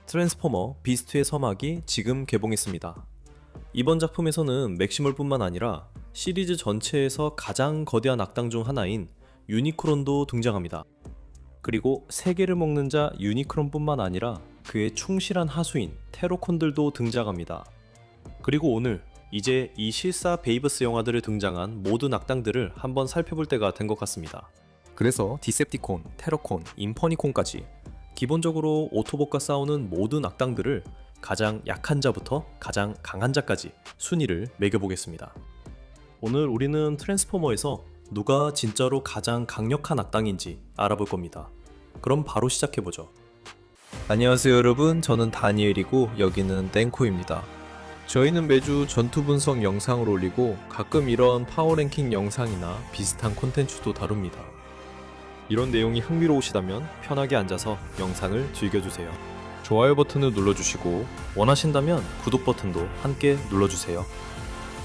트랜스포머 비스트의 서막이 지금 개봉했습니다. 이번 작품에서는 맥시멀뿐만 아니라 시리즈 전체에서 가장 거대한 악당 중 하나인 유니크론도 등장합니다. 그리고 세계를 먹는 자 유니크론뿐만 아니라 그의 충실한 하수인 테로콘들도 등장합니다. 그리고 오늘 이제 이 실사 베이브스 영화들에 등장한 모든 악당들을 한번 살펴볼 때가 된 것 같습니다. 그래서 디셉티콘, 테러콘, 인퍼니콘까지 기본적으로 오토봇과 싸우는 모든 악당들을 가장 약한 자부터 가장 강한 자까지 순위를 매겨보겠습니다. 오늘 우리는 트랜스포머에서 누가 진짜로 가장 강력한 악당인지 알아볼 겁니다. 그럼 바로 시작해보죠. 안녕하세요 여러분, 저는 다니엘이고 여기는 땡코입니다. 저희는 매주 전투 분석 영상을 올리고 가끔 이런 파워랭킹 영상이나 비슷한 콘텐츠도 다룹니다. 이런 내용이 흥미로우시다면 편하게 앉아서 영상을 즐겨주세요. 좋아요 버튼을 눌러주시고 원하신다면 구독 버튼도 함께 눌러주세요.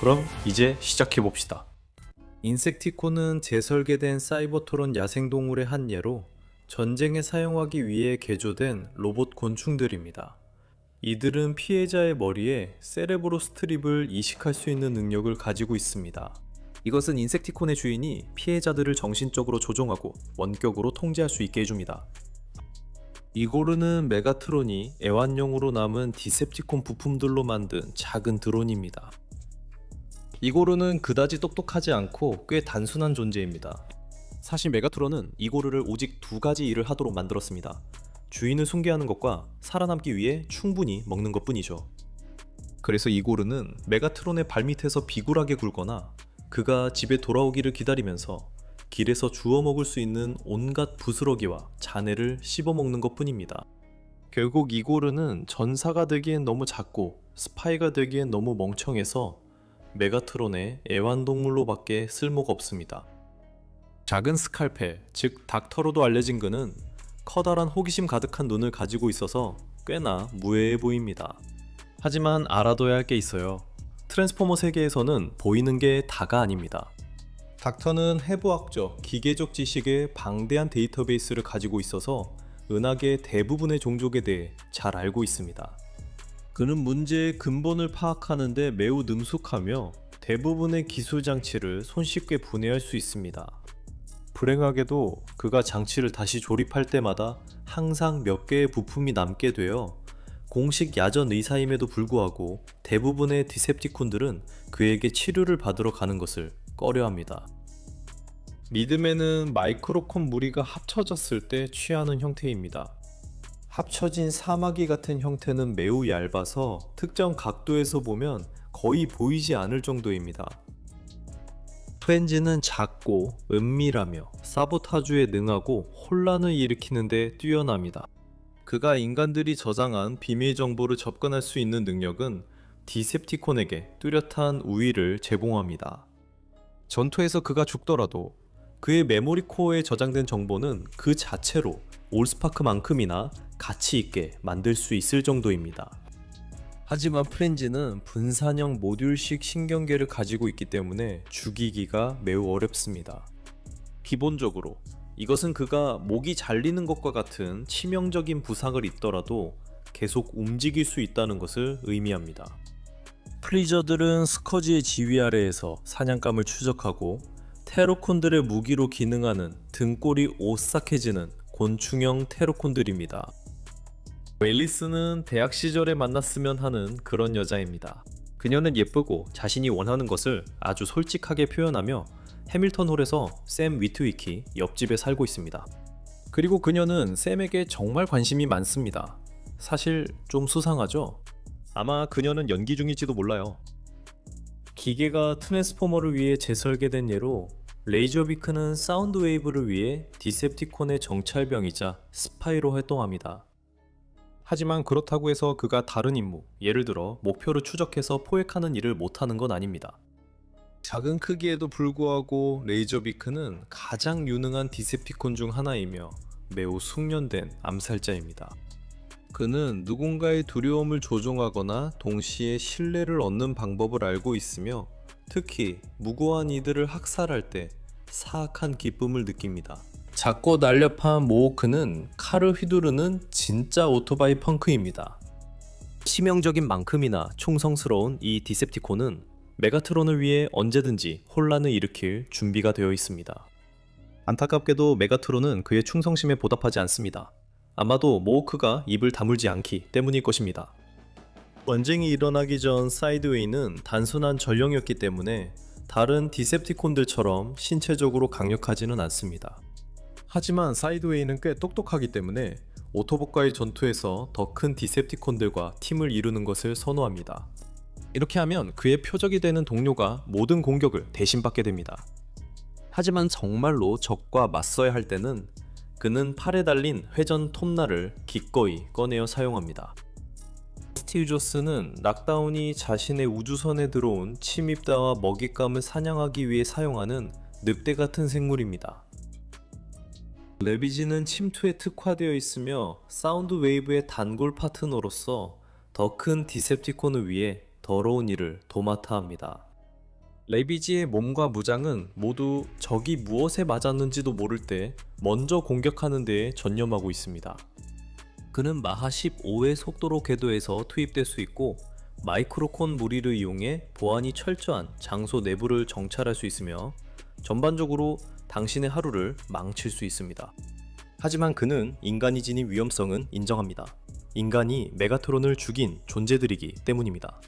그럼 이제 시작해봅시다. 인섹티콘은 재설계된 사이버트론 야생동물의 한 예로 전쟁에 사용하기 위해 개조된 로봇 곤충들입니다. 이들은 피해자의 머리에 세레브로 스트립을 이식할 수 있는 능력을 가지고 있습니다. 이것은 인섹티콘의 주인이 피해자들을 정신적으로 조종하고 원격으로 통제할 수 있게 해줍니다. 이고르는 메가트론이 애완용으로 남은 디셉티콘 부품들로 만든 작은 드론입니다. 이고르는 그다지 똑똑하지 않고 꽤 단순한 존재입니다. 사실 메가트론은 이고르를 오직 두 가지 일을 하도록 만들었습니다. 주인을 숭배하는 것과 살아남기 위해 충분히 먹는 것 뿐이죠. 그래서 이고르는 메가트론의 발밑에서 비굴하게 굴거나 그가 집에 돌아오기를 기다리면서 길에서 주워 먹을 수 있는 온갖 부스러기와 잔해를 씹어먹는 것 뿐입니다. 결국 이고르는 전사가 되기엔 너무 작고 스파이가 되기엔 너무 멍청해서 메가트론의 애완동물로밖에 쓸모가 없습니다. 작은 스칼펠, 즉 닥터로도 알려진 그는 커다란 호기심 가득한 눈을 가지고 있어서 꽤나 무해해 보입니다. 하지만 알아둬야 할 게 있어요. 트랜스포머 세계에서는 보이는 게 다가 아닙니다. 닥터는 해부학적, 기계적 지식의 방대한 데이터베이스를 가지고 있어서 은하계 대부분의 종족에 대해 잘 알고 있습니다. 그는 문제의 근본을 파악하는 데 매우 능숙하며 대부분의 기술 장치를 손쉽게 분해할 수 있습니다. 불행하게도 그가 장치를 다시 조립할 때마다 항상 몇 개의 부품이 남게 되어 공식 야전 의사임에도 불구하고 대부분의 디셉티콘들은 그에게 치료를 받으러 가는 것을 꺼려합니다. 리듬에는 마이크로콘 무리가 합쳐졌을 때 취하는 형태입니다. 합쳐진 사마귀 같은 형태는 매우 얇아서 특정 각도에서 보면 거의 보이지 않을 정도입니다. 프렌즈는 작고 은밀하며 사보타주에 능하고 혼란을 일으키는 데 뛰어납니다. 그가 인간들이 저장한 비밀 정보를 접근할 수 있는 능력은 디셉티콘에게 뚜렷한 우위를 제공합니다. 전투에서 그가 죽더라도 그의 메모리 코어에 저장된 정보는 그 자체로 올스파크만큼이나 가치 있게 만들 수 있을 정도입니다. 하지만 프렌즈는 분산형 모듈식 신경계를 가지고 있기 때문에 죽이기가 매우 어렵습니다. 기본적으로 이것은 그가 목이 잘리는 것과 같은 치명적인 부상을 입더라도 계속 움직일 수 있다는 것을 의미합니다. 프리저들은 스커지의 지휘 아래에서 사냥감을 추적하고 테로콘들의 무기로 기능하는 등골이 오싹해지는 곤충형 테로콘들입니다. 웰리스는 대학 시절에 만났으면 하는 그런 여자입니다. 그녀는 예쁘고 자신이 원하는 것을 아주 솔직하게 표현하며 해밀턴 홀에서 샘 위트위키 옆집에 살고 있습니다. 그리고 그녀는 샘에게 정말 관심이 많습니다. 사실 좀 수상하죠? 아마 그녀는 연기 중일지도 몰라요. 기계가 트랜스포머를 위해 재설계된 예로 레이저비크는 사운드 웨이브를 위해 디셉티콘의 정찰병이자 스파이로 활동합니다. 하지만 그렇다고 해서 그가 다른 임무, 예를 들어 목표를 추적해서 포획하는 일을 못하는 건 아닙니다. 작은 크기에도 불구하고 레이저비크는 가장 유능한 디셉티콘 중 하나이며 매우 숙련된 암살자입니다. 그는 누군가의 두려움을 조종하거나 동시에 신뢰를 얻는 방법을 알고 있으며 특히 무고한 이들을 학살할 때 사악한 기쁨을 느낍니다. 작고 날렵한 모호크는 칼을 휘두르는 진짜 오토바이 펑크입니다. 치명적인 만큼이나 충성스러운 이 디셉티콘은 메가트론을 위해 언제든지 혼란을 일으킬 준비가 되어 있습니다. 안타깝게도 메가트론은 그의 충성심에 보답하지 않습니다. 아마도 모호크가 입을 다물지 않기 때문일 것입니다. 전쟁이 일어나기 전 사이드웨이는 단순한 전령이었기 때문에 다른 디셉티콘들처럼 신체적으로 강력하지는 않습니다. 하지만 사이드웨이는 꽤 똑똑하기 때문에 오토봇과의 전투에서 더 큰 디셉티콘들과 팀을 이루는 것을 선호합니다. 이렇게 하면 그의 표적이 되는 동료가 모든 공격을 대신받게 됩니다. 하지만 정말로 적과 맞서야 할 때는 그는 팔에 달린 회전 톱날을 기꺼이 꺼내어 사용합니다. 스티브 조스는 락다운이 자신의 우주선에 들어온 침입자와 먹잇감을 사냥하기 위해 사용하는 늑대 같은 생물입니다. 레비지는 침투에 특화되어 있으며 사운드 웨이브의 단골 파트너로서 더 큰 디셉티콘을 위해 더러운 일을 도맡아 합니다. 레비지의 몸과 무장은 모두 적이 무엇에 맞았는지도 모를 때 먼저 공격하는 데에 전념하고 있습니다. 그는 마하 15의 속도로 궤도에서 투입될 수 있고 마이크로콘 무리를 이용해 보안이 철저한 장소 내부를 정찰할 수 있으며 전반적으로 당신의 하루를 망칠 수 있습니다. 하지만 그는 인간이 지닌 위험성은 인정합니다. 인간이 메가트론을 죽인 존재들이기 때문입니다.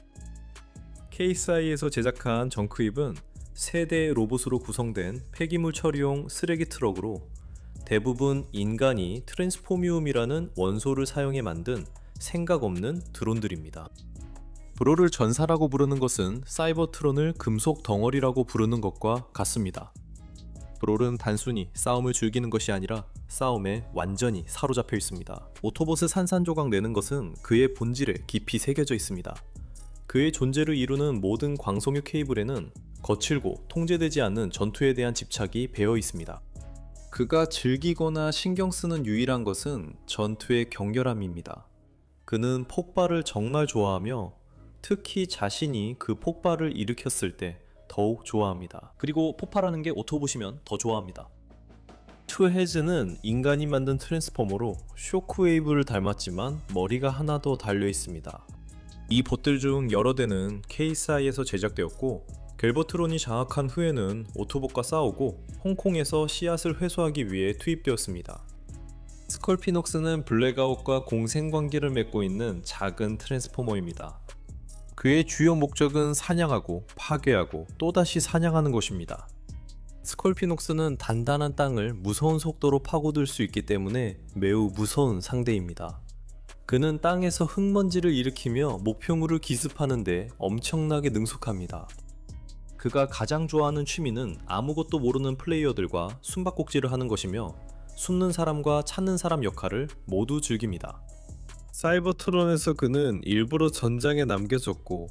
KSI에서 제작한 정크입은 세대의 로봇으로 구성된 폐기물 처리용 쓰레기 트럭으로 대부분 인간이 트랜스포미움이라는 원소를 사용해 만든 생각 없는 드론들입니다. 브로를 전사라고 부르는 것은 사이버트론을 금속 덩어리라고 부르는 것과 같습니다. 브롤은 단순히 싸움을 즐기는 것이 아니라 싸움에 완전히 사로잡혀 있습니다. 오토봇을 산산조각 내는 것은 그의 본질에 깊이 새겨져 있습니다. 그의 존재를 이루는 모든 광속유 케이블에는 거칠고 통제되지 않는 전투에 대한 집착이 배어 있습니다. 그가 즐기거나 신경 쓰는 유일한 것은 전투의 격렬함입니다. 그는 폭발을 정말 좋아하며 특히 자신이 그 폭발을 일으켰을 때 더욱 좋아합니다. 그리고 폭발하는 게 오토봇이면 더 좋아합니다. 투헤즈는 인간이 만든 트랜스포머로 쇼크웨이브를 닮았지만 머리가 하나 더 달려 있습니다. 이 봇들 중 여러 대는 KSI에서 제작되었고 갤버트론이 장악한 후에는 오토봇과 싸우고 홍콩에서 씨앗을 회수하기 위해 투입되었습니다. 스컬피녹스는 블랙아웃과 공생관계를 맺고 있는 작은 트랜스포머입니다. 그의 주요 목적은 사냥하고 파괴하고 또다시 사냥하는 것입니다. 스컬피녹스는 단단한 땅을 무서운 속도로 파고들 수 있기 때문에 매우 무서운 상대입니다. 그는 땅에서 흙먼지를 일으키며 목표물을 기습하는데 엄청나게 능숙합니다. 그가 가장 좋아하는 취미는 아무것도 모르는 플레이어들과 숨바꼭질을 하는 것이며 숨는 사람과 찾는 사람 역할을 모두 즐깁니다. 사이버트론에서 그는 일부러 전장에 남겨졌고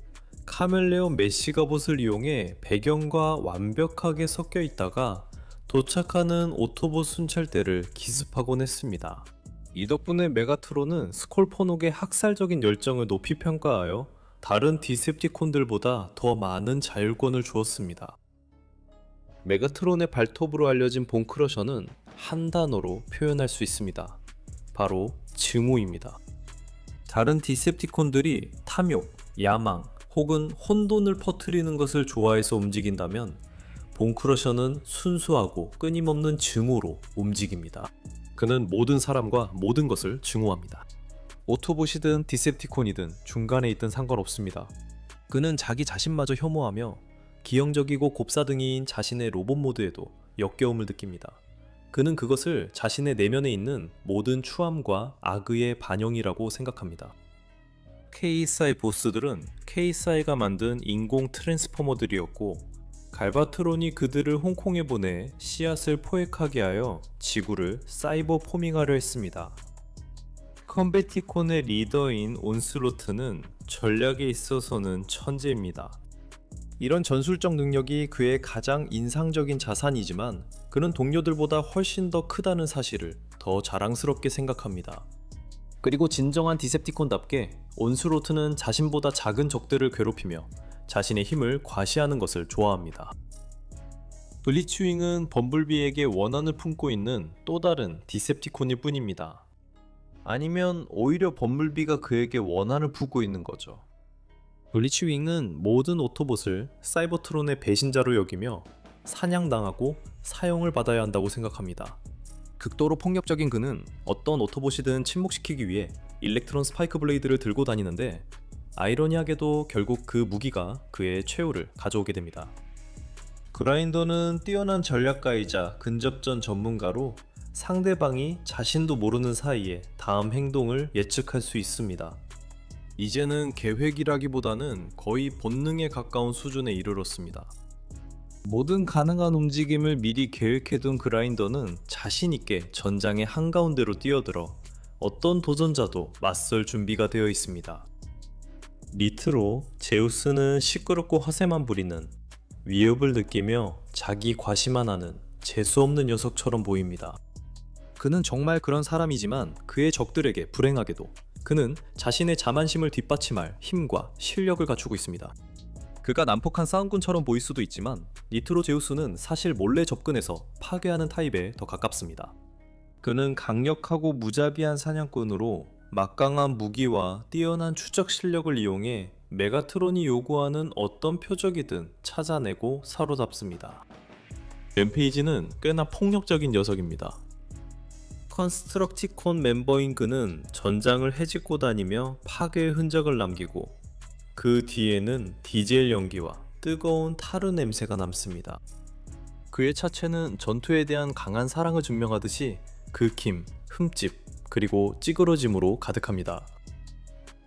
카멜레온 메시가봇을 이용해 배경과 완벽하게 섞여 있다가 도착하는 오토봇 순찰대를 기습하곤 했습니다. 이 덕분에 메가트론은 스콜포녹의 학살적인 열정을 높이 평가하여 다른 디셉티콘들보다 더 많은 자율권을 주었습니다. 메가트론의 발톱으로 알려진 본크러셔는 한 단어로 표현할 수 있습니다. 바로 증오입니다. 다른 디셉티콘들이 탐욕, 야망 혹은 혼돈을 퍼뜨리는 것을 좋아해서 움직인다면 본크러셔는 순수하고 끊임없는 증오로 움직입니다. 그는 모든 사람과 모든 것을 증오합니다. 오토봇이든 디셉티콘이든 중간에 있든 상관없습니다. 그는 자기 자신마저 혐오하며 기형적이고 곱사등이인 자신의 로봇 모드에도 역겨움을 느낍니다. 그는 그것을 자신의 내면에 있는 모든 추함과 악의의 반영이라고 생각합니다. KSI 보스들은 KSI가 만든 인공 트랜스포머들이었고 갈바트론이 그들을 홍콩에 보내 씨앗을 포획하게 하여 지구를 사이버 포밍하려 했습니다. 컴베티콘의 리더인 온슬로트는 전략에 있어서는 천재입니다. 이런 전술적 능력이 그의 가장 인상적인 자산이지만 그는 동료들보다 훨씬 더 크다는 사실을 더 자랑스럽게 생각합니다. 그리고 진정한 디셉티콘답게 온슬로트는 자신보다 작은 적들을 괴롭히며 자신의 힘을 과시하는 것을 좋아합니다. 블리치윙은 범블비에게 원한을 품고 있는 또 다른 디셉티콘일 뿐입니다. 아니면 오히려 범블비가 그에게 원한을 품고 있는 거죠. 블리치윙은 모든 오토봇을 사이버트론의 배신자로 여기며 사냥당하고 사형을 받아야 한다고 생각합니다. 극도로 폭력적인 그는 어떤 오토봇이든 침묵시키기 위해 일렉트론 스파이크 블레이드를 들고 다니는데, 아이러니하게도 결국 그 무기가 그의 최후를 가져오게 됩니다. 그라인더는 뛰어난 전략가이자 근접전 전문가로 상대방이 자신도 모르는 사이에 다음 행동을 예측할 수 있습니다. 이제는 계획이라기보다는 거의 본능에 가까운 수준에 이르렀습니다. 모든 가능한 움직임을 미리 계획해둔 그라인더는 자신있게 전장의 한가운데로 뛰어들어 어떤 도전자도 맞설 준비가 되어 있습니다. 밑으로 제우스는 시끄럽고 허세만 부리는, 위협을 느끼며 자기 과시만 하는 재수없는 녀석처럼 보입니다. 그는 정말 그런 사람이지만 그의 적들에게 불행하게도 그는 자신의 자만심을 뒷받침할 힘과 실력을 갖추고 있습니다. 그가 난폭한 싸움꾼처럼 보일 수도 있지만 니트로 제우스는 사실 몰래 접근해서 파괴하는 타입에 더 가깝습니다. 그는 강력하고 무자비한 사냥꾼으로 막강한 무기와 뛰어난 추적 실력을 이용해 메가트론이 요구하는 어떤 표적이든 찾아내고 사로잡습니다. 램페이지는 꽤나 폭력적인 녀석입니다. 컨스트럭티콘 멤버인 그는 전장을 헤집고 다니며 파괴의 흔적을 남기고, 그 뒤에는 디젤 연기와 뜨거운 타르 냄새가 남습니다. 그의 차체는 전투에 대한 강한 사랑을 증명하듯이 긁힘, 흠집, 그리고 찌그러짐으로 가득합니다.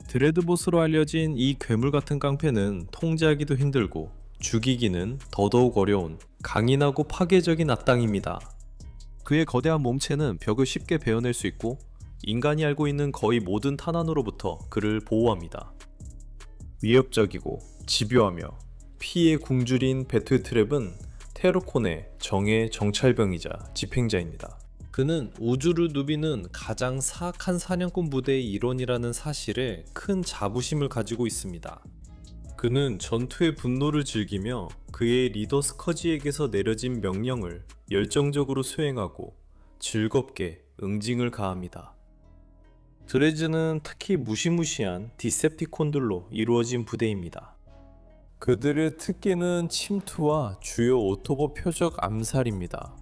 드레드보스로 알려진 이 괴물같은 깡패는 통제하기도 힘들고 죽이기는 더더욱 어려운 강인하고 파괴적인 악당입니다. 그의 거대한 몸체는 벽을 쉽게 베어낼 수 있고 인간이 알고 있는 거의 모든 탄환으로부터 그를 보호합니다. 위협적이고 집요하며 피의 궁줄인 배틀트랩은 테러콘의 정의 정찰병이자 집행자입니다. 그는 우주를 누비는 가장 사악한 사냥꾼 부대의 일원이라는 사실에 큰 자부심을 가지고 있습니다. 그는 전투의 분노를 즐기며 그의 리더 스커지에게서 내려진 명령을 열정적으로 수행하고 즐겁게 응징을 가합니다. 드레즈는 특히 무시무시한 디셉티콘들로 이루어진 부대입니다. 그들의 특기는 침투와 주요 오토봇 표적 암살입니다.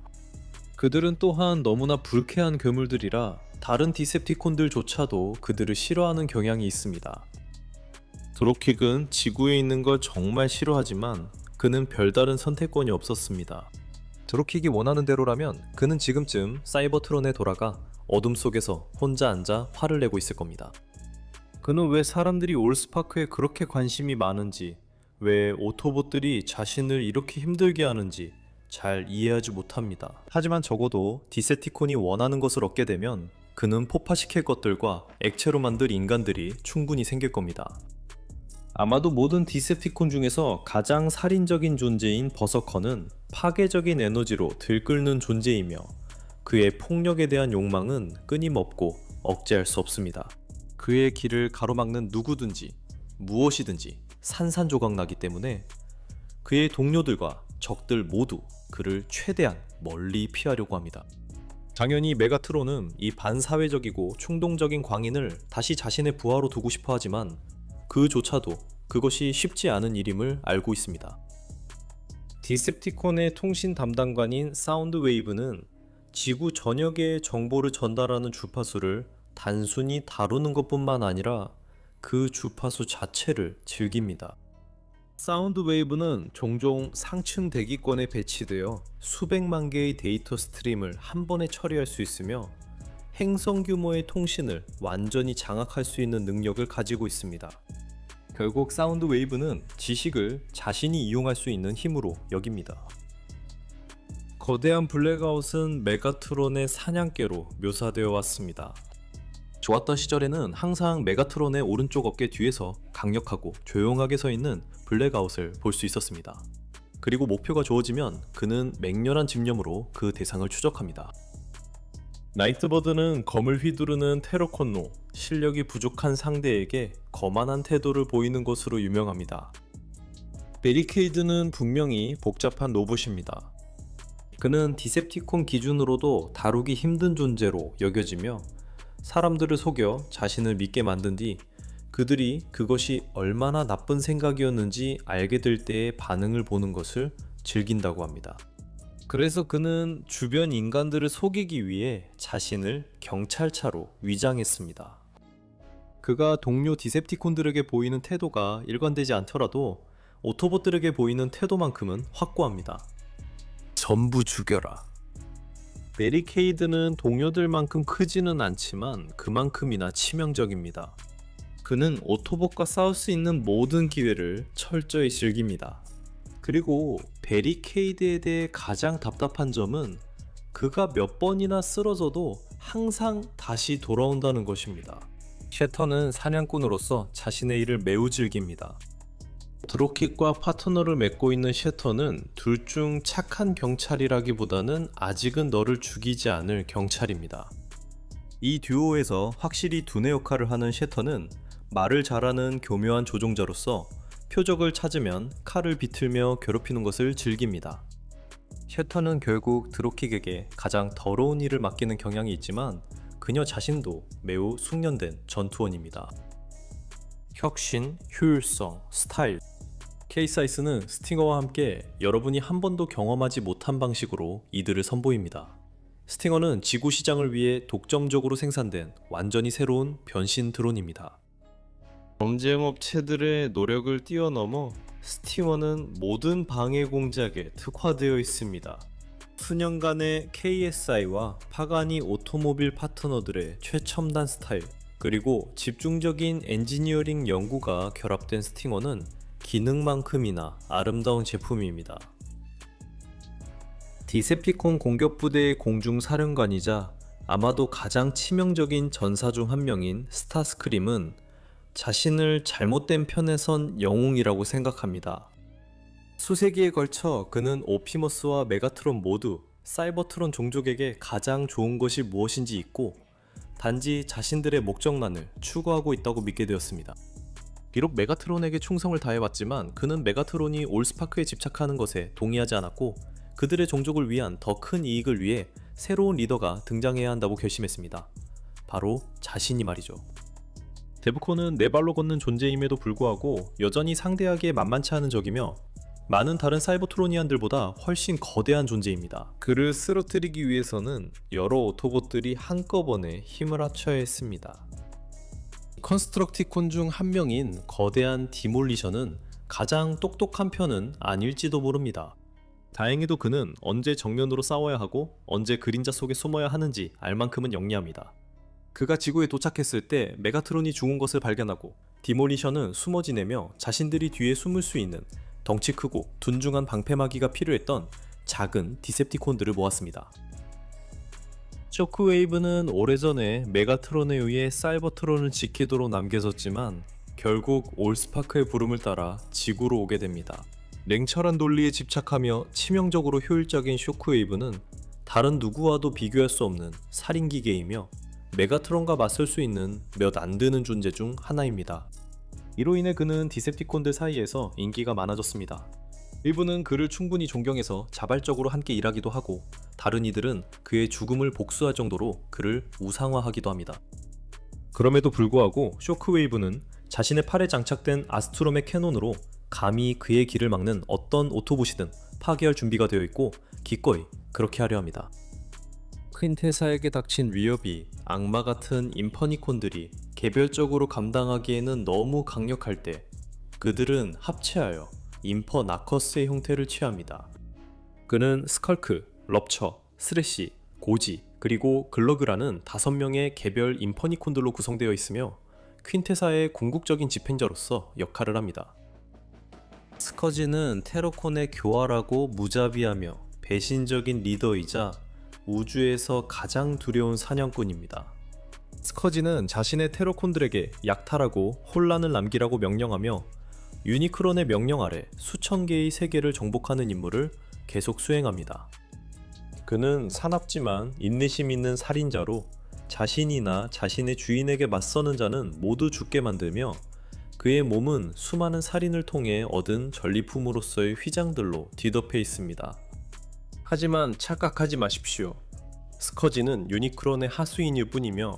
그들은 또한 너무나 불쾌한 괴물들이라 다른 디셉티콘들조차도 그들을 싫어하는 경향이 있습니다. 드롭킥은 지구에 있는 걸 정말 싫어하지만 그는 별다른 선택권이 없었습니다. 드롭킥이 원하는 대로라면 그는 지금쯤 사이버트론에 돌아가 어둠 속에서 혼자 앉아 화를 내고 있을 겁니다. 그는 왜 사람들이 올스파크에 그렇게 관심이 많은지, 왜 오토봇들이 자신을 이렇게 힘들게 하는지 잘 이해하지 못합니다. 하지만 적어도 디셉티콘이 원하는 것을 얻게 되면 그는 폭파시킬 것들과 액체로 만들 인간들이 충분히 생길 겁니다. 아마도 모든 디셉티콘 중에서 가장 살인적인 존재인 버서커는 파괴적인 에너지로 들끓는 존재이며 그의 폭력에 대한 욕망은 끊임없고 억제할 수 없습니다. 그의 길을 가로막는 누구든지 무엇이든지 산산조각 나기 때문에 그의 동료들과 적들 모두 그를 최대한 멀리 피하려고 합니다. 당연히 메가트론은 이 반사회적이고 충동적인 광인을 다시 자신의 부하로 두고 싶어 하지만 그조차도 그것이 쉽지 않은 일임을 알고 있습니다. 디셉티콘의 통신 담당관인 사운드웨이브는 지구 전역에 정보를 전달하는 주파수를 단순히 다루는 것뿐만 아니라 그 주파수 자체를 즐깁니다. 사운드웨이브는 종종 상층 대기권에 배치되어 수백만 개의 데이터 스트림을 한 번에 처리할 수 있으며 행성 규모의 통신을 완전히 장악할 수 있는 능력을 가지고 있습니다. 결국 사운드웨이브는 지식을 자신이 이용할 수 있는 힘으로 여깁니다. 거대한 블랙아웃은 메가트론의 사냥개로 묘사되어 왔습니다. 좋았던 시절에는 항상 메가트론의 오른쪽 어깨 뒤에서 강력하고 조용하게 서 있는 블랙아웃을 볼 수 있었습니다. 그리고 목표가 주어지면 그는 맹렬한 집념으로 그 대상을 추적합니다. 나이트버드는 검을 휘두르는 테러콘로, 실력이 부족한 상대에게 거만한 태도를 보이는 것으로 유명합니다. 베리케이드는 분명히 복잡한 로봇입니다. 그는 디셉티콘 기준으로도 다루기 힘든 존재로 여겨지며 사람들을 속여 자신을 믿게 만든 뒤 그들이 그것이 얼마나 나쁜 생각이었는지 알게 될 때의 반응을 보는 것을 즐긴다고 합니다. 그래서 그는 주변 인간들을 속이기 위해 자신을 경찰차로 위장했습니다. 그가 동료 디셉티콘들에게 보이는 태도가 일관되지 않더라도 오토봇들에게 보이는 태도만큼은 확고합니다. 전부 죽여라. 베리케이드는 동료들만큼 크지는 않지만 그만큼이나 치명적입니다. 그는 오토봇과 싸울 수 있는 모든 기회를 철저히 즐깁니다. 그리고 베리케이드에 대해 가장 답답한 점은 그가 몇 번이나 쓰러져도 항상 다시 돌아온다는 것입니다. 셰터는 사냥꾼으로서 자신의 일을 매우 즐깁니다. 드로킷과 파트너를 맺고 있는 셰터는 둘 중 착한 경찰이라기보다는 아직은 너를 죽이지 않을 경찰입니다. 이 듀오에서 확실히 두뇌 역할을 하는 셰터는 말을 잘하는 교묘한 조종자로서 표적을 찾으면 칼을 비틀며 괴롭히는 것을 즐깁니다. 셰터는 결국 드로킥에게 가장 더러운 일을 맡기는 경향이 있지만 그녀 자신도 매우 숙련된 전투원입니다. 혁신, 효율성, 스타일. 케이사이스는 스팅어와 함께 여러분이 한 번도 경험하지 못한 방식으로 이들을 선보입니다. 스팅어는 지구 시장을 위해 독점적으로 생산된 완전히 새로운 변신 드론입니다. 경쟁업체들의 노력을 뛰어넘어 스팅어는 모든 방해 공작에 특화되어 있습니다. 수년간의 KSI와 파가니 오토모빌 파트너들의 최첨단 스타일, 그리고 집중적인 엔지니어링 연구가 결합된 스팅어는 기능만큼이나 아름다운 제품입니다. 디셉티콘 공격부대의 공중사령관이자 아마도 가장 치명적인 전사 중 한 명인 스타스크림은 자신을 잘못된 편에 선 영웅이라고 생각합니다. 수세기에 걸쳐 그는 오피머스와 메가트론 모두 사이버트론 종족에게 가장 좋은 것이 무엇인지 잊고 단지 자신들의 목적만을 추구하고 있다고 믿게 되었습니다. 비록 메가트론에게 충성을 다해왔지만 그는 메가트론이 올스파크에 집착하는 것에 동의하지 않았고 그들의 종족을 위한 더 큰 이익을 위해 새로운 리더가 등장해야 한다고 결심했습니다. 바로 자신이 말이죠. 데브콘은 네 발로 걷는 존재임에도 불구하고 여전히 상대하기에 만만치 않은 적이며 많은 다른 사이버트로니안들보다 훨씬 거대한 존재입니다. 그를 쓰러뜨리기 위해서는 여러 오토봇들이 한꺼번에 힘을 합쳐야 했습니다. 컨스트럭티콘 중 한 명인 거대한 디몰리션은 가장 똑똑한 편은 아닐지도 모릅니다. 다행히도 그는 언제 정면으로 싸워야 하고 언제 그림자 속에 숨어야 하는지 알 만큼은 영리합니다. 그가 지구에 도착했을 때 메가트론이 죽은 것을 발견하고 디몰리션은 숨어 지내며 자신들이 뒤에 숨을 수 있는 덩치 크고 둔중한 방패막이가 필요했던 작은 디셉티콘들을 모았습니다. 쇼크웨이브는 오래전에 메가트론에 의해 사이버트론을 지키도록 남겨졌지만 결국 올스파크의 부름을 따라 지구로 오게 됩니다. 냉철한 논리에 집착하며 치명적으로 효율적인 쇼크웨이브는 다른 누구와도 비교할 수 없는 살인기계이며 메가트론과 맞설 수 있는 몇 안 되는 존재 중 하나입니다. 이로 인해 그는 디셉티콘들 사이에서 인기가 많아졌습니다. 일부는 그를 충분히 존경해서 자발적으로 함께 일하기도 하고 다른 이들은 그의 죽음을 복수할 정도로 그를 우상화하기도 합니다. 그럼에도 불구하고 쇼크웨이브는 자신의 팔에 장착된 아스트롬의 캐논으로 감히 그의 길을 막는 어떤 오토봇이든 파괴할 준비가 되어 있고 기꺼이 그렇게 하려 합니다. 퀸테사에게 닥친 위협이 악마 같은 인퍼니콘들이 개별적으로 감당하기에는 너무 강력할 때 그들은 합체하여 인퍼 나커스의 형태를 취합니다. 그는 스컬크, 럽처, 스레시, 고지, 그리고 글러그라는 5명의 개별 인퍼니콘들로 구성되어 있으며 퀸테사의 궁극적인 집행자로서 역할을 합니다. 스커지는 테러콘의 교활하고 무자비하며 배신적인 리더이자 우주에서 가장 두려운 사냥꾼입니다. 스커지는 자신의 테러콘들에게 약탈하고 혼란을 남기라고 명령하며 유니크론의 명령 아래 수천 개의 세계를 정복하는 임무를 계속 수행합니다. 그는 사납지만 인내심 있는 살인자로 자신이나 자신의 주인에게 맞서는 자는 모두 죽게 만들며 그의 몸은 수많은 살인을 통해 얻은 전리품으로서의 휘장들로 뒤덮여 있습니다. 하지만 착각하지 마십시오. 스커지는 유니크론의 하수인일 뿐이며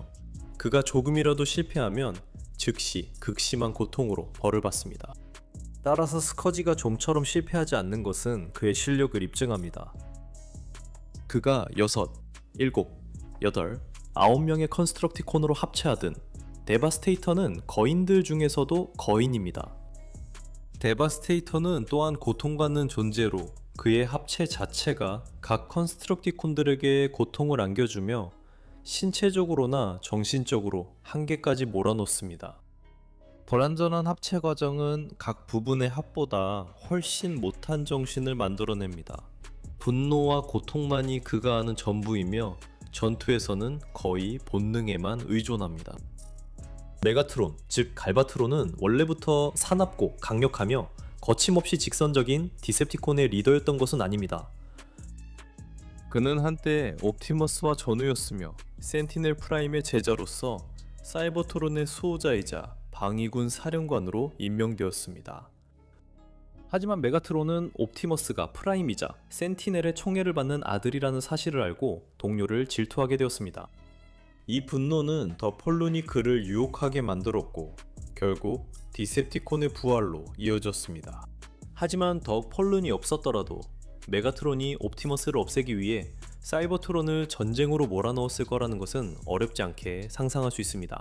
그가 조금이라도 실패하면 즉시 극심한 고통으로 벌을 받습니다. 따라서 스커지가 좀처럼 실패하지 않는 것은 그의 실력을 입증합니다. 그가 6, 7, 8, 9명의 컨스트럭티콘으로 합체하든 데바스테이터는 거인들 중에서도 거인입니다. 데바스테이터는 또한 고통받는 존재로 그의 합체 자체가 각 컨스트럭티콘들에게 고통을 안겨주며 신체적으로나 정신적으로 한계까지 몰아놓습니다. 불완전한 합체 과정은 각 부분의 합보다 훨씬 못한 정신을 만들어냅니다. 분노와 고통만이 그가 아는 전부이며 전투에서는 거의 본능에만 의존합니다. 메가트론, 즉 갈바트론은 원래부터 사납고 강력하며 거침없이 직선적인 디셉티콘의 리더였던 것은 아닙니다. 그는 한때 옵티머스와 전우였으며 센티넬 프라임의 제자로서 사이버트론의 수호자이자 방위군 사령관으로 임명되었습니다. 하지만 메가트론은 옵티머스가 프라임이자 센티넬의 총애를 받는 아들이라는 사실을 알고 동료를 질투하게 되었습니다. 이 분노는 더 폴룬이 그를 유혹하게 만들었고 결국 디셉티콘의 부활로 이어졌습니다. 하지만 더 폴룬이 없었더라도 메가트론이 옵티머스를 없애기 위해 사이버트론을 전쟁으로 몰아넣었을 거라는 것은 어렵지 않게 상상할 수 있습니다.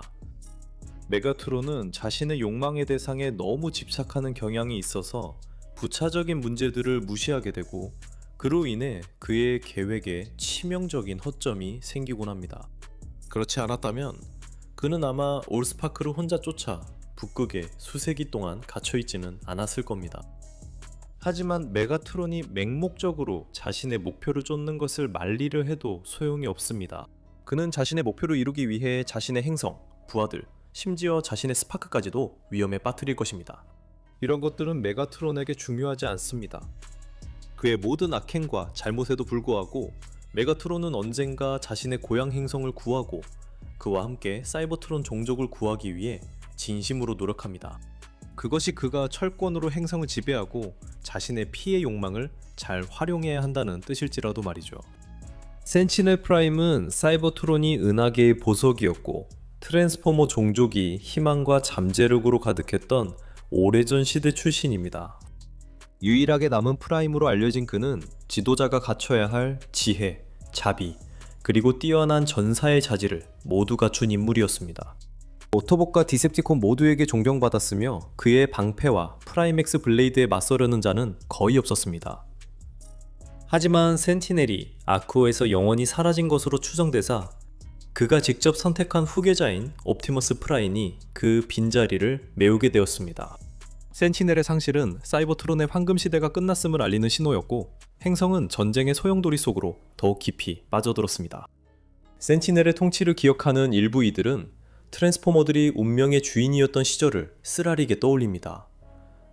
메가트론은 자신의 욕망의 대상에 너무 집착하는 경향이 있어서 부차적인 문제들을 무시하게 되고 그로 인해 그의 계획에 치명적인 허점이 생기곤 합니다. 그렇지 않았다면 그는 아마 올스파크를 혼자 쫓아 북극에 수세기 동안 갇혀있지는 않았을 겁니다. 하지만 메가트론이 맹목적으로 자신의 목표를 쫓는 것을 말리려 해도 소용이 없습니다. 그는 자신의 목표를 이루기 위해 자신의 행성, 부하들, 심지어 자신의 스파크까지도 위험에 빠뜨릴 것입니다. 이런 것들은 메가트론에게 중요하지 않습니다. 그의 모든 악행과 잘못에도 불구하고 메가트론은 언젠가 자신의 고향 행성을 구하고 그와 함께 사이버트론 종족을 구하기 위해 진심으로 노력합니다. 그것이 그가 철권으로 행성을 지배하고 자신의 피해 욕망을 잘 활용해야 한다는 뜻일지라도 말이죠. 센티넬 프라임은 사이버트론이 은하계의 보석이었고 트랜스포머 종족이 희망과 잠재력으로 가득했던 오래전 시대 출신입니다. 유일하게 남은 프라임으로 알려진 그는 지도자가 갖춰야 할 지혜, 자비, 그리고 뛰어난 전사의 자질을 모두 갖춘 인물이었습니다. 오토봇과 디셉티콘 모두에게 존경받았으며 그의 방패와 프라이맥스 블레이드에 맞서려는 자는 거의 없었습니다. 하지만 센티넬이 아크오에서 영원히 사라진 것으로 추정되자 그가 직접 선택한 후계자인 옵티머스 프라임이 그 빈자리를 메우게 되었습니다. 센티넬의 상실은 사이버트론의 황금시대가 끝났음을 알리는 신호였고 행성은 전쟁의 소용돌이 속으로 더욱 깊이 빠져들었습니다. 센티넬의 통치를 기억하는 일부 이들은 트랜스포머들이 운명의 주인이었던 시절을 쓰라리게 떠올립니다.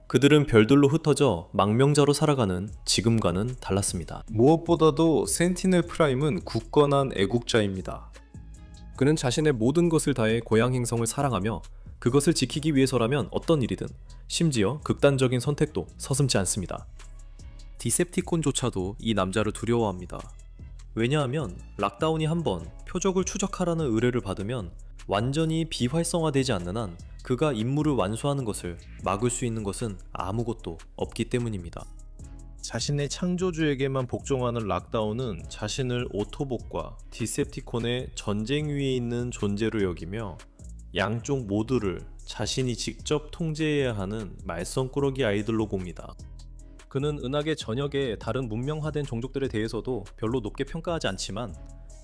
그들은 별들로 흩어져 망명자로 살아가는 지금과는 달랐습니다. 무엇보다도 센티넬 프라임은 굳건한 애국자입니다. 그는 자신의 모든 것을 다해 고향 행성을 사랑하며 그것을 지키기 위해서라면 어떤 일이든 심지어 극단적인 선택도 서슴지 않습니다. 디셉티콘조차도 이 남자를 두려워합니다. 왜냐하면 락다운이 한번 표적을 추적하라는 의뢰를 받으면 완전히 비활성화되지 않는 한 그가 임무를 완수하는 것을 막을 수 있는 것은 아무것도 없기 때문입니다. 자신의 창조주에게만 복종하는 락다운은 자신을 오토봇과 디셉티콘의 전쟁 위에 있는 존재로 여기며 양쪽 모두를 자신이 직접 통제해야 하는 말썽꾸러기 아이들로 봅니다. 그는 은하계 전역의 다른 문명화된 종족들에 대해서도 별로 높게 평가하지 않지만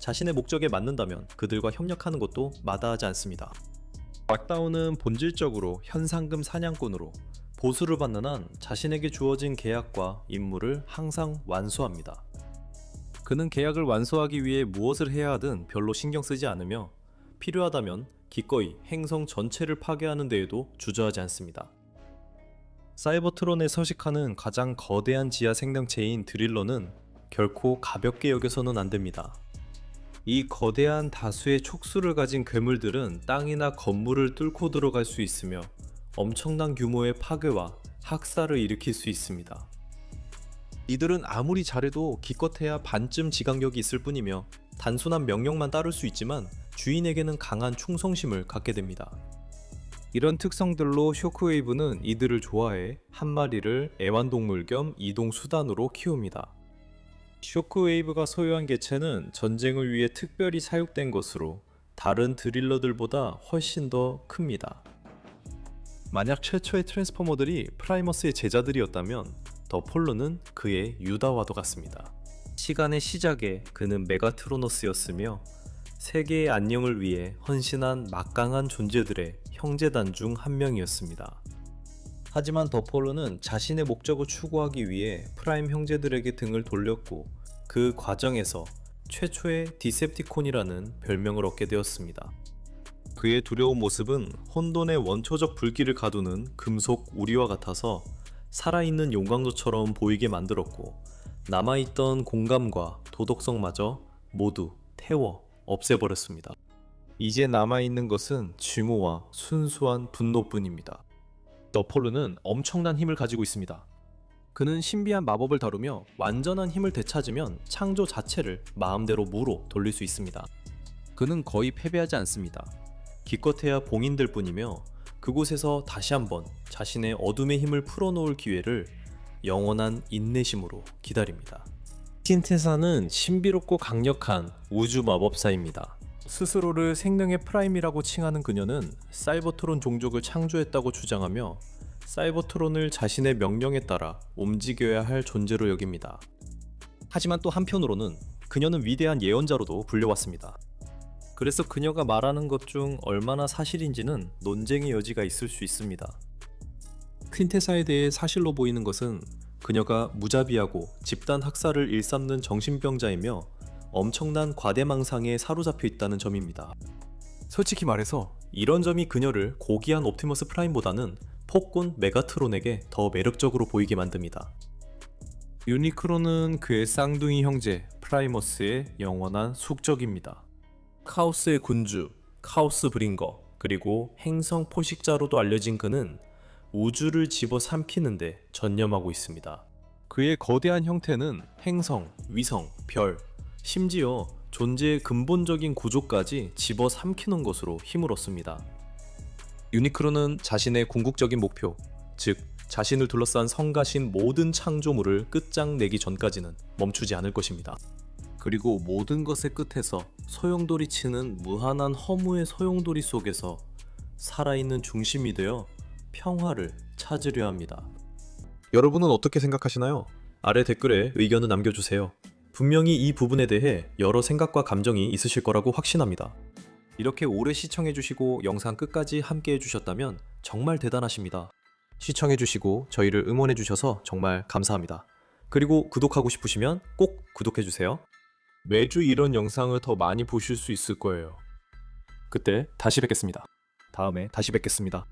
자신의 목적에 맞는다면 그들과 협력하는 것도 마다하지 않습니다. 락다운은 본질적으로 현상금 사냥꾼으로 보수를 받는 한 자신에게 주어진 계약과 임무를 항상 완수합니다. 그는 계약을 완수하기 위해 무엇을 해야 하든 별로 신경 쓰지 않으며 필요하다면 기꺼이 행성 전체를 파괴하는 데에도 주저하지 않습니다. 사이버트론에 서식하는 가장 거대한 지하 생명체인 드릴러는 결코 가볍게 여겨서는 안 됩니다. 이 거대한 다수의 촉수를 가진 괴물들은 땅이나 건물을 뚫고 들어갈 수 있으며 엄청난 규모의 파괴와 학살을 일으킬 수 있습니다. 이들은 아무리 잘해도 기껏해야 반쯤 지각력이 있을 뿐이며 단순한 명령만 따를 수 있지만 주인에게는 강한 충성심을 갖게 됩니다. 이런 특성들로 쇼크웨이브는 이들을 좋아해 한 마리를 애완동물 겸 이동 수단으로 키웁니다. 쇼크웨이브가 소유한 개체는 전쟁을 위해 특별히 사육된 것으로 다른 드릴러들보다 훨씬 더 큽니다. 만약 최초의 트랜스포머들이 프라이머스의 제자들이었다면 더 폴로는 그의 유다와도 같습니다. 시간의 시작에 그는 메가트로노스였으며 세계의 안녕을 위해 헌신한 막강한 존재들의 형제단 중 한 명이었습니다. 하지만 더 폴로는 자신의 목적을 추구하기 위해 프라임 형제들에게 등을 돌렸고 그 과정에서 최초의 디셉티콘이라는 별명을 얻게 되었습니다. 그의 두려운 모습은 혼돈의 원초적 불길을 가두는 금속 우리와 같아서 살아있는 용광로처럼 보이게 만들었고 남아있던 공감과 도덕성마저 모두 태워 없애버렸습니다. 이제 남아있는 것은 증오와 순수한 분노뿐입니다. 너폴루는 엄청난 힘을 가지고 있습니다. 그는 신비한 마법을 다루며 완전한 힘을 되찾으면 창조 자체를 마음대로 무로 돌릴 수 있습니다. 그는 거의 패배하지 않습니다. 기껏해야 봉인될 뿐이며 그곳에서 다시 한번 자신의 어둠의 힘을 풀어놓을 기회를 영원한 인내심으로 기다립니다. 신테사는 신비롭고 강력한 우주 마법사입니다. 스스로를 생명의 프라임이라고 칭하는 그녀는 사이버트론 종족을 창조했다고 주장하며 사이버트론을 자신의 명령에 따라 움직여야 할 존재로 여깁니다. 하지만 또 한편으로는 그녀는 위대한 예언자로도 불려왔습니다. 그래서 그녀가 말하는 것 중 얼마나 사실인지는 논쟁의 여지가 있을 수 있습니다. 퀸테사에 대해 사실로 보이는 것은 그녀가 무자비하고 집단 학살을 일삼는 정신병자이며 엄청난 과대망상에 사로잡혀 있다는 점입니다. 솔직히 말해서 이런 점이 그녀를 고귀한 옵티머스 프라임보다는 폭군 메가트론에게 더 매력적으로 보이게 만듭니다. 유니크론은 그의 쌍둥이 형제 프라이머스의 영원한 숙적입니다. 카오스의 군주, 카오스 브링거, 그리고 행성 포식자로도 알려진 그는 우주를 집어삼키는데 전념하고 있습니다. 그의 거대한 형태는 행성, 위성, 별, 심지어 존재의 근본적인 구조까지 집어삼키는 것으로 힘을 얻습니다. 유니크론은 자신의 궁극적인 목표, 즉 자신을 둘러싼 성가신 모든 창조물을 끝장내기 전까지는 멈추지 않을 것입니다. 그리고 모든 것의 끝에서 소용돌이 치는 무한한 허무의 소용돌이 속에서 살아있는 중심이 되어 평화를 찾으려 합니다. 여러분은 어떻게 생각하시나요? 아래 댓글에 의견을 남겨주세요. 분명히 이 부분에 대해 여러 생각과 감정이 있으실 거라고 확신합니다. 이렇게 오래 시청해주시고 영상 끝까지 함께 해주셨다면 정말 대단하십니다. 시청해주시고 저희를 응원해주셔서 정말 감사합니다. 그리고 구독하고 싶으시면 꼭 구독해주세요. 매주 이런 영상을 더 많이 보실 수 있을 거예요. 그때 다시 뵙겠습니다. 다음에 다시 뵙겠습니다.